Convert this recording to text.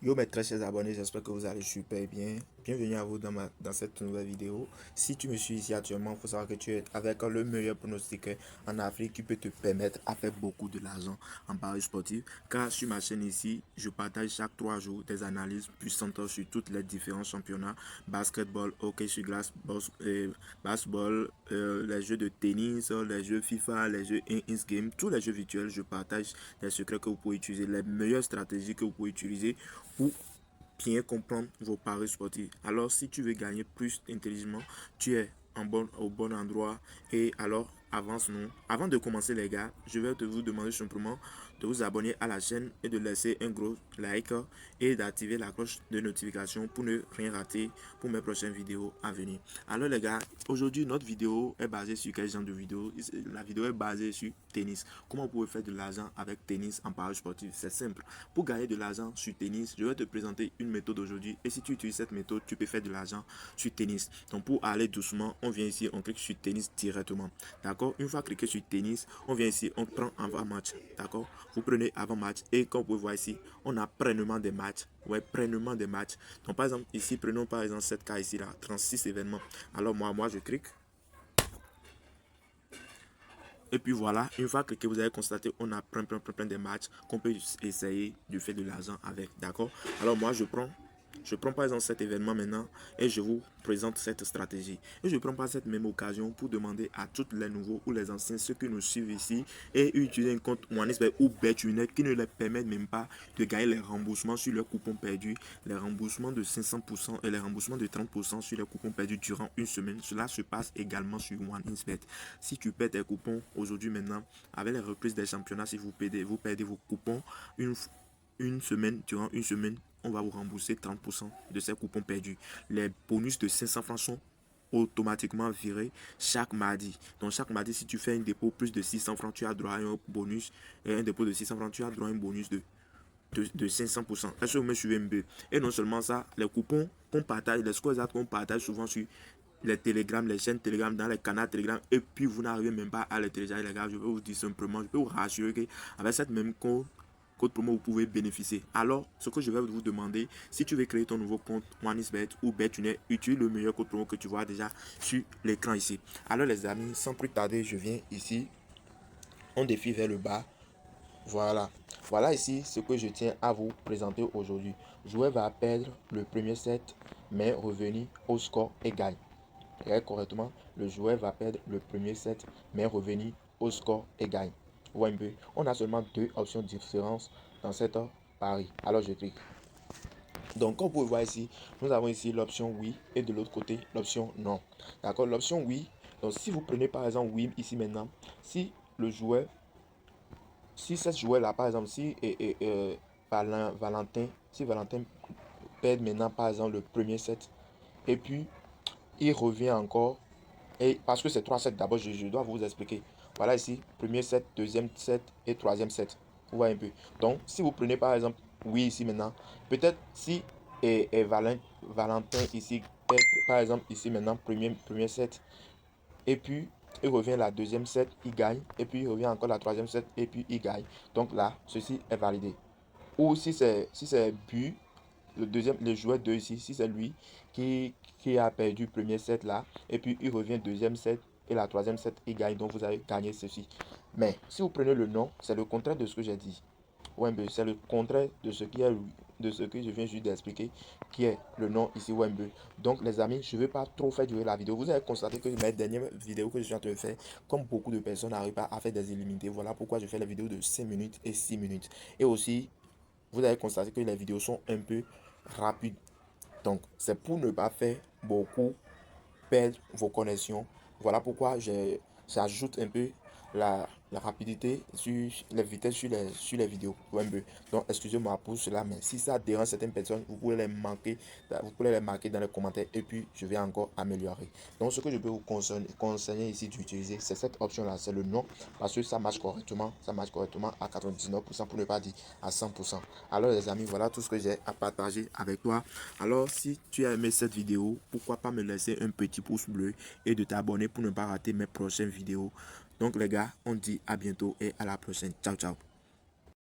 Yo mes très chers abonnés, j'espère que vous allez super bien. Bienvenue à vous dans cette nouvelle vidéo. Si tu me suis ici actuellement, il faut savoir que tu es avec le meilleur pronostiqueur en Afrique qui peut te permettre à faire beaucoup de l'argent en paris sportif. Car sur ma chaîne ici, je partage chaque 3 jours des analyses puissantes sur tous les différents championnats. Basketball, hockey sur glace, basketball, les jeux de tennis, les jeux FIFA, les jeux in-game, tous les jeux virtuels. Je partage des secrets que vous pouvez utiliser, les meilleures stratégies que vous pouvez utiliser pour bien comprendre vos paris sportifs. Alors, si tu veux gagner plus intelligemment, tu es au bon endroit. Et alors, avance-nous. Avant de commencer, les gars, je vais vous demander simplement de vous abonner à la chaîne et de laisser un gros like et d'activer la cloche de notification pour ne rien rater pour mes prochaines vidéos à venir. Alors, les gars, aujourd'hui, notre vidéo est basée sur quel genre de vidéo? La vidéo est basée sur tennis. Comment vous pouvez faire de l'argent avec tennis en paris sportif? C'est simple. Pour gagner de l'argent sur tennis, je vais te présenter une méthode aujourd'hui. Et si tu utilises cette méthode, tu peux faire de l'argent sur tennis. Donc pour aller doucement, on vient ici, on clique sur tennis directement. D'accord? Une fois cliqué sur tennis, on vient ici, on prend avant-match. D'accord? Vous prenez avant-match et comme vous pouvez voir ici, on a pleinement des matchs. Ouais, pleinement des matchs. Donc par exemple, ici, prenons par exemple cette cas ici là, 36 événements. Alors moi je clique. Et puis voilà, une fois que vous avez constaté, on a plein de matchs qu'on peut essayer de faire de l'argent avec. D'accord? Alors moi, je prends par exemple cet événement maintenant et je vous présente cette stratégie. Et je prends pas cette même occasion pour demander à tous les nouveaux ou les anciens, ceux qui nous suivent ici, et utiliser un compte OneXBet ou BetUnet qui ne leur permettent même pas de gagner les remboursements sur leurs coupons perdus, les remboursements de 500% et les remboursements de 30% sur les coupons perdus durant une semaine. Cela se passe également sur OneXBet. Si tu perds tes coupons aujourd'hui maintenant, avec les reprises des championnats, si vous perdez vos coupons une semaine, durant une semaine, on va vous rembourser 30% de ces coupons perdus. Les bonus de 500 francs sont automatiquement virés chaque mardi. Donc chaque mardi, si tu fais un dépôt plus de 600 francs, tu as droit à un bonus. Et un dépôt de 600 francs, tu as droit à un bonus de 500%. Est-ce que vous me suivez un peu? Et non seulement ça, les coupons qu'on partage, les scores qu'on partage souvent sur les télégrammes, les chaînes Telegram, dans les canaux Telegram, et puis vous n'arrivez même pas à les télécharger, les gars. Je vais vous dire simplement, je peux vous rassurer qu'avec cette même code promo, vous pouvez bénéficier. Alors, ce que je vais vous demander, si tu veux créer ton nouveau compte OneXBet ou BetUnet, utilise le meilleur code promo que tu vois déjà sur l'écran ici. Alors les amis, sans plus tarder, je viens ici, on défile vers le bas. Voilà. Voilà ici ce que je tiens à vous présenter aujourd'hui. Joueur va perdre le premier set, mais revenir au score égal. Et correctement, le joueur va perdre le premier set, mais revenir au score égal. Ouais, un peu. On a seulement deux options différentes dans cette pari. Alors je clique. Donc, comme vous pouvez voir ici, nous avons ici l'option oui et de l'autre côté l'option non. D'accord, l'option oui. Donc, si vous prenez par exemple oui ici maintenant, si le joueur, si ce joueur là, par exemple, si Valentin perd maintenant par exemple le premier set et puis il revient encore. Et parce que c'est 3 sets, d'abord, je dois vous expliquer. Voilà ici, premier set, deuxième set et troisième set. Vous voyez un peu. Donc, si vous prenez par exemple, oui, ici maintenant, peut-être si Valentin ici, par exemple, ici maintenant, premier set, et puis il revient la deuxième set, il gagne, et puis il revient encore la troisième set, et puis il gagne. Donc là, ceci est validé. Ou si c'est but, le joueur 2 ici, si c'est lui qui a perdu le premier set là, et puis il revient deuxième set, et la troisième set, il gagne, donc vous avez gagné ceci. Mais si vous prenez le nom, c'est le contraire de ce que j'ai dit. Wembe, c'est le contraire de ce que je viens juste d'expliquer, qui est le nom ici Wembe. Donc les amis, je ne vais pas trop faire durer la vidéo. Vous avez constaté que mes dernières vidéos que je suis en train de faire, comme beaucoup de personnes n'arrivent pas à faire des illimités, voilà pourquoi je fais les vidéos de 5 minutes et 6 minutes. Et aussi, vous avez constaté que les vidéos sont un peu rapides. Donc, c'est pour ne pas faire beaucoup perdre vos connexions. Voilà pourquoi j'ajoute un peu la rapidité sur les vitesses sur les vidéos. Donc, excusez-moi pour cela, mais si ça dérange certaines personnes, vous pouvez les marquer dans les commentaires et puis je vais encore améliorer. Donc, ce que je peux vous conseiller ici d'utiliser, c'est cette option-là, c'est le nom, parce que ça marche correctement à 99% pour ne pas dire à 100%. Alors, les amis, voilà tout ce que j'ai à partager avec toi. Alors, si tu as aimé cette vidéo, pourquoi pas me laisser un petit pouce bleu et de t'abonner pour ne pas rater mes prochaines vidéos. Donc les gars, on dit à bientôt et à la prochaine. Ciao, ciao.